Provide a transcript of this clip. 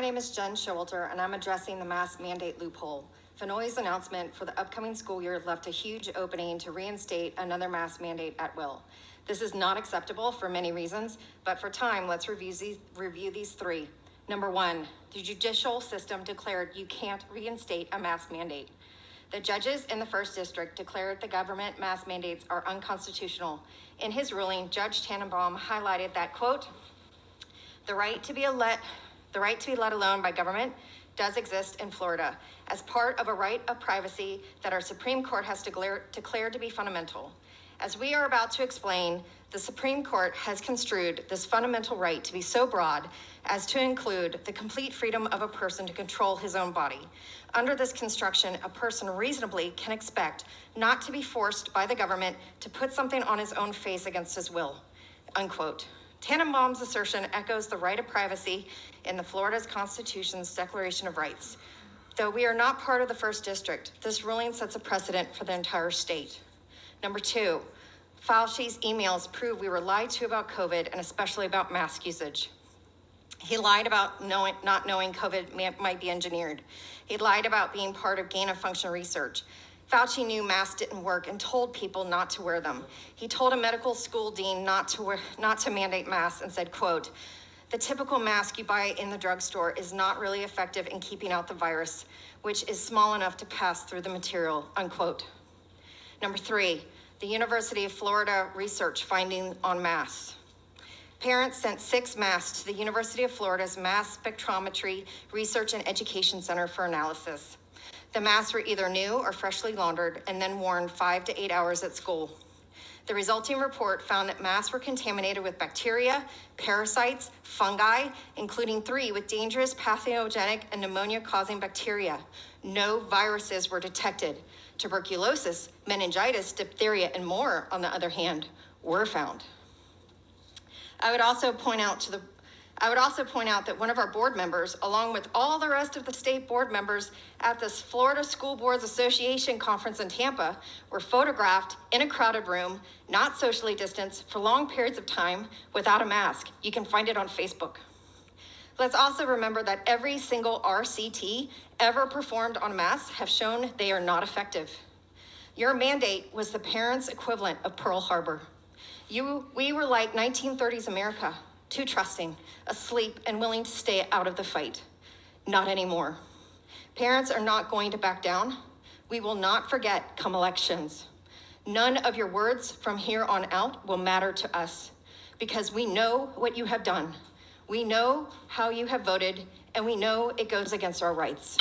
My name is Jen Showalter, and I'm addressing the mask mandate loophole. Fenoy's announcement for the upcoming school year left a huge opening to reinstate another mask mandate at will. This is not acceptable for many reasons, but for time, let's review these three. Number one, the judicial system declared you can't reinstate a mask mandate. The judges in the first district declared the government mask mandates are unconstitutional. In his ruling, Judge Tannenbaum highlighted that, quote, the right to be let alone by government does exist in Florida as part of a right of privacy that our Supreme Court has declared to be fundamental. As we are about to explain, the Supreme Court has construed this fundamental right to be so broad as to include the complete freedom of a person to control his own body. Under this construction, a person reasonably can expect not to be forced by the government to put something on his own face against his will, unquote. Tannenbaum's assertion echoes the right of privacy in the Florida's Constitution's Declaration of Rights. Though we are not part of the first district, this ruling sets a precedent for the entire state. Number two, Fauci's emails prove we were lied to about COVID and especially about mask usage. He lied about not knowing COVID might be engineered. He lied about being part of gain-of-function research. Fauci knew masks didn't work and told people not to wear them. He told a medical school dean not to mandate masks and said, quote, the typical mask you buy in the drugstore is not really effective in keeping out the virus, which is small enough to pass through the material, unquote. Number three, the University of Florida research finding on masks. Parents sent 6 masks to the University of Florida's Mass Spectrometry Research and Education Center for analysis. The masks were either new or freshly laundered and then worn 5 to 8 hours at school. The resulting report found that masks were contaminated with bacteria, parasites, fungi, including 3 with dangerous pathogenic and pneumonia-causing bacteria. No viruses were detected. Tuberculosis, meningitis, diphtheria, and more, on the other hand, were found. I would also point out that one of our board members, along with all the rest of the state board members at this Florida School Boards Association conference in Tampa, were photographed in a crowded room, not socially distanced, for long periods of time without a mask. You can find it on Facebook. Let's also remember that every single RCT ever performed on masks have shown they are not effective. Your mandate was the parents' equivalent of Pearl Harbor. We were like 1930s America, too trusting, asleep, and willing to stay out of the fight. Not anymore. Parents are not going to back down. We will not forget come elections. None of your words from here on out will matter to us because we know what you have done. We know how you have voted, and we know it goes against our rights.